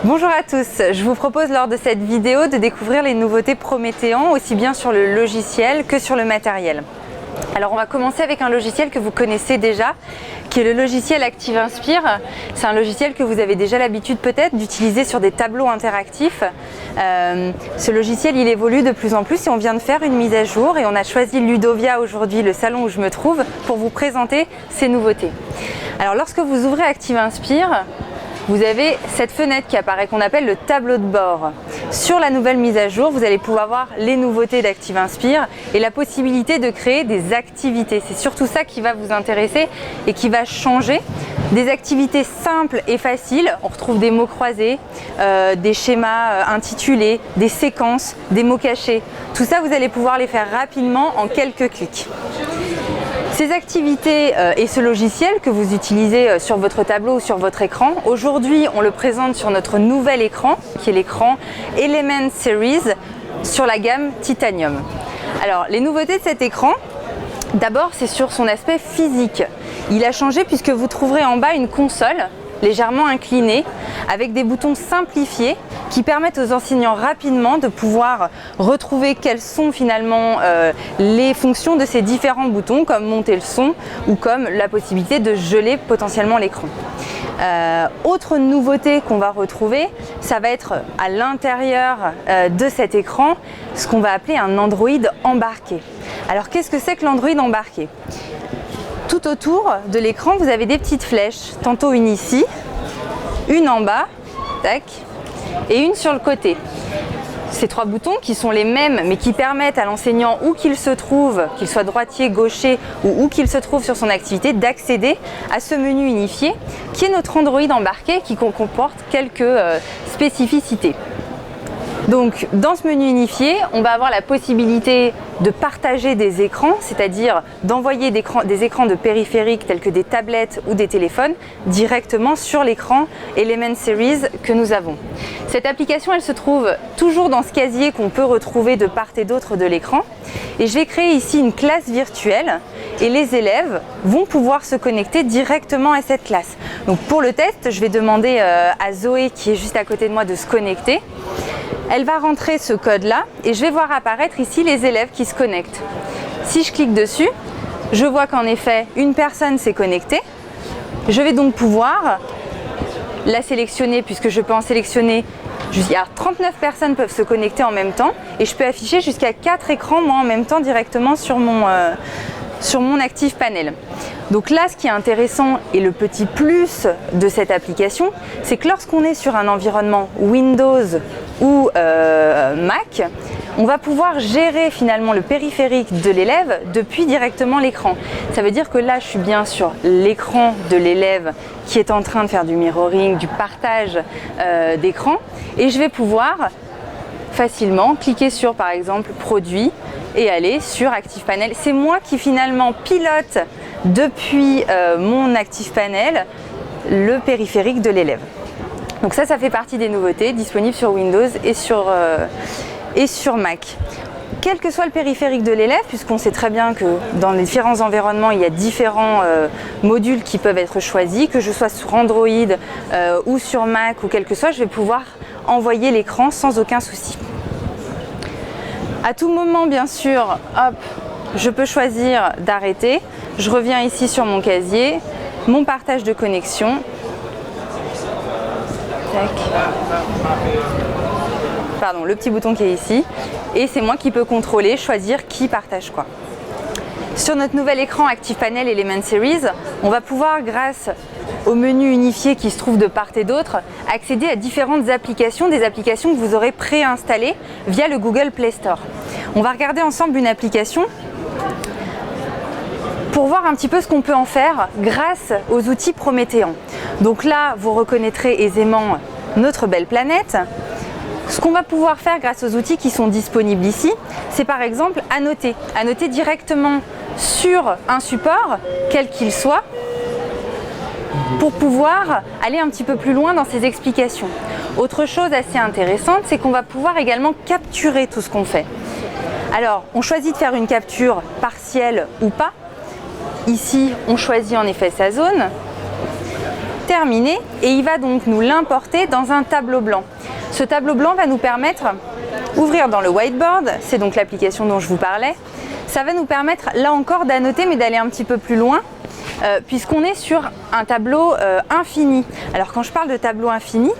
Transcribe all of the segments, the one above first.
Bonjour à tous, je vous propose lors de cette vidéo de découvrir les nouveautés Promethean, aussi bien sur le logiciel que sur le matériel. Alors on va commencer avec un logiciel que vous connaissez déjà, qui est le logiciel ActiveInspire. C'est un logiciel que vous avez déjà l'habitude peut-être d'utiliser sur des tableaux interactifs. Ce logiciel il évolue de plus en plus et on vient de faire une mise à jour et on a choisi Ludovia aujourd'hui, le salon où je me trouve, pour vous présenter ces nouveautés. Alors lorsque vous ouvrez ActiveInspire, vous avez cette fenêtre qui apparaît, qu'on appelle le tableau de bord. Sur la nouvelle mise à jour, vous allez pouvoir voir les nouveautés d'ActiveInspire et la possibilité de créer des activités. C'est surtout ça qui va vous intéresser et qui va changer. Des activités simples et faciles. On retrouve des mots croisés, des schémas intitulés, des séquences, des mots cachés. Tout ça, vous allez pouvoir les faire rapidement en quelques clics. Ces activités et ce logiciel que vous utilisez sur votre tableau ou sur votre écran, aujourd'hui on le présente sur notre nouvel écran, qui est l'écran Element Series sur la gamme Titanium. Alors les nouveautés de cet écran, d'abord c'est sur son aspect physique. Il a changé puisque vous trouverez en bas une console légèrement inclinée avec des boutons simplifiés qui permettent aux enseignants rapidement de pouvoir retrouver quelles sont finalement les fonctions de ces différents boutons, comme monter le son ou comme la possibilité de geler potentiellement l'écran. Autre nouveauté qu'on va retrouver, ça va être à l'intérieur de cet écran ce qu'on va appeler un Android embarqué. Alors qu'est-ce que c'est que l'Android embarqué ? Tout autour de l'écran, vous avez des petites flèches, tantôt une ici, une en bas, tac, et une sur le côté. Ces trois boutons qui sont les mêmes mais qui permettent à l'enseignant où qu'il se trouve, qu'il soit droitier, gaucher ou où qu'il se trouve sur son activité, d'accéder à ce menu unifié qui est notre Android embarqué qui comporte quelques spécificités. Donc dans ce menu unifié, on va avoir la possibilité de partager des écrans, c'est-à-dire d'envoyer des écrans de périphériques tels que des tablettes ou des téléphones directement sur l'écran Element Series que nous avons. Cette application, elle se trouve toujours dans ce casier qu'on peut retrouver de part et d'autre de l'écran. Et je vais créer ici une classe virtuelle et les élèves vont pouvoir se connecter directement à cette classe. Donc pour le test, je vais demander à Zoé qui est juste à côté de moi de se connecter. Elle va rentrer ce code-là et je vais voir apparaître ici les élèves qui se connectent. Si je clique dessus, je vois qu'en effet, une personne s'est connectée. Je vais donc pouvoir la sélectionner puisque je peux en sélectionner. 39 personnes peuvent se connecter en même temps et je peux afficher jusqu'à 4 écrans moi en même temps directement sur mon Active Panel. Donc là, ce qui est intéressant et le petit plus de cette application, c'est que lorsqu'on est sur un environnement Windows ou Mac, on va pouvoir gérer finalement le périphérique de l'élève depuis directement l'écran. Ça veut dire que là, je suis bien sur l'écran de l'élève qui est en train de faire du mirroring, du partage d'écran, et je vais pouvoir facilement cliquer sur par exemple Produits et aller sur Active Panel. C'est moi qui finalement pilote depuis mon Active Panel le périphérique de l'élève. Donc ça fait partie des nouveautés disponibles sur Windows et sur Mac. Quel que soit le périphérique de l'élève, puisqu'on sait très bien que dans les différents environnements, il y a différents modules qui peuvent être choisis, que je sois sur Android ou sur Mac ou quel que soit, je vais pouvoir envoyer l'écran sans aucun souci. À tout moment, bien sûr, hop, je peux choisir d'arrêter. Je reviens ici sur mon casier, mon partage de connexion. Tac. Pardon, le petit bouton qui est ici. Et c'est moi qui peux contrôler, choisir qui partage quoi. Sur notre nouvel écran Active Panel Element Series, on va pouvoir, grâce au menu unifié qui se trouve de part et d'autre, accéder à différentes applications, des applications que vous aurez préinstallées via le Google Play Store. On va regarder ensemble une application pour voir un petit peu ce qu'on peut en faire grâce aux outils Promethean. Donc là, vous reconnaîtrez aisément notre belle planète. Ce qu'on va pouvoir faire grâce aux outils qui sont disponibles ici, c'est par exemple annoter directement sur un support, quel qu'il soit, pour pouvoir aller un petit peu plus loin dans ces explications. Autre chose assez intéressante, c'est qu'on va pouvoir également capturer tout ce qu'on fait. Alors, on choisit de faire une capture partielle ou pas. Ici, on choisit en effet sa zone. Terminé, et il va donc nous l'importer dans un tableau blanc. Ce tableau blanc va nous permettre d'ouvrir dans le whiteboard, c'est donc l'application dont je vous parlais. Ça va nous permettre là encore d'annoter mais d'aller un petit peu plus loin puisqu'on est sur un tableau infini. Alors quand je parle de tableau infini,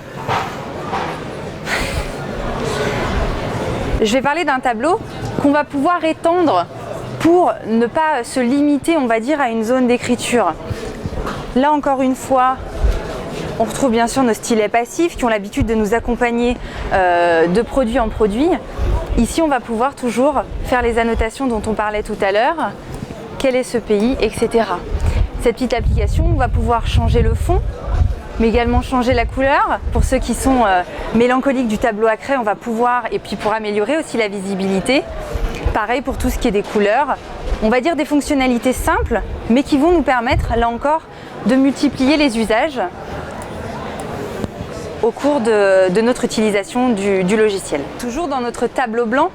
je vais parler d'un tableau qu'on va pouvoir étendre pour ne pas se limiter, on va dire, à une zone d'écriture. Là encore une fois, on retrouve bien sûr nos stylets passifs qui ont l'habitude de nous accompagner de produit en produit. Ici, on va pouvoir toujours faire les annotations dont on parlait tout à l'heure. Quel est ce pays, etc. Cette petite application, on va pouvoir changer le fond, mais également changer la couleur. Pour ceux qui sont mélancoliques du tableau à craie, on va pouvoir, et puis pour améliorer aussi la visibilité. Pareil pour tout ce qui est des couleurs. On va dire des fonctionnalités simples, mais qui vont nous permettre, là encore, de multiplier les usages au cours de notre utilisation du logiciel. Toujours dans notre tableau blanc,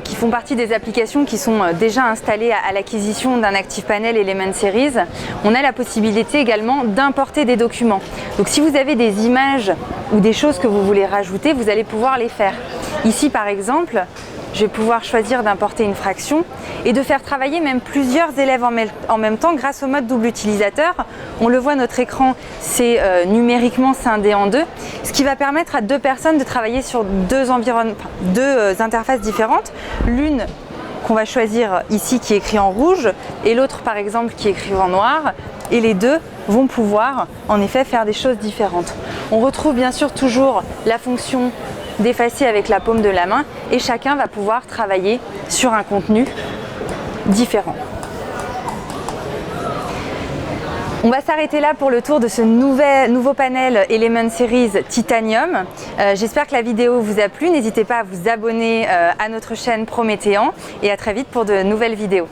qui font partie des applications qui sont déjà installées à l'acquisition d'un ActivePanel Element Series, on a la possibilité également d'importer des documents. Donc si vous avez des images ou des choses que vous voulez rajouter, vous allez pouvoir les faire. Ici par exemple, je vais pouvoir choisir d'importer une fraction et de faire travailler même plusieurs élèves en même temps grâce au mode double utilisateur. On le voit, notre écran c'est numériquement scindé en deux, ce qui va permettre à deux personnes de travailler sur deux interfaces différentes. L'une qu'on va choisir ici qui est écrit en rouge et l'autre par exemple qui est écrit en noir, et les deux vont pouvoir en effet faire des choses différentes. On retrouve bien sûr toujours la fonction d'effacer avec la paume de la main et chacun va pouvoir travailler sur un contenu différent. On va s'arrêter là pour le tour de ce nouveau panel Element Series Titanium. J'espère que la vidéo vous a plu. N'hésitez pas à vous abonner à notre chaîne Prométhéan et à très vite pour de nouvelles vidéos.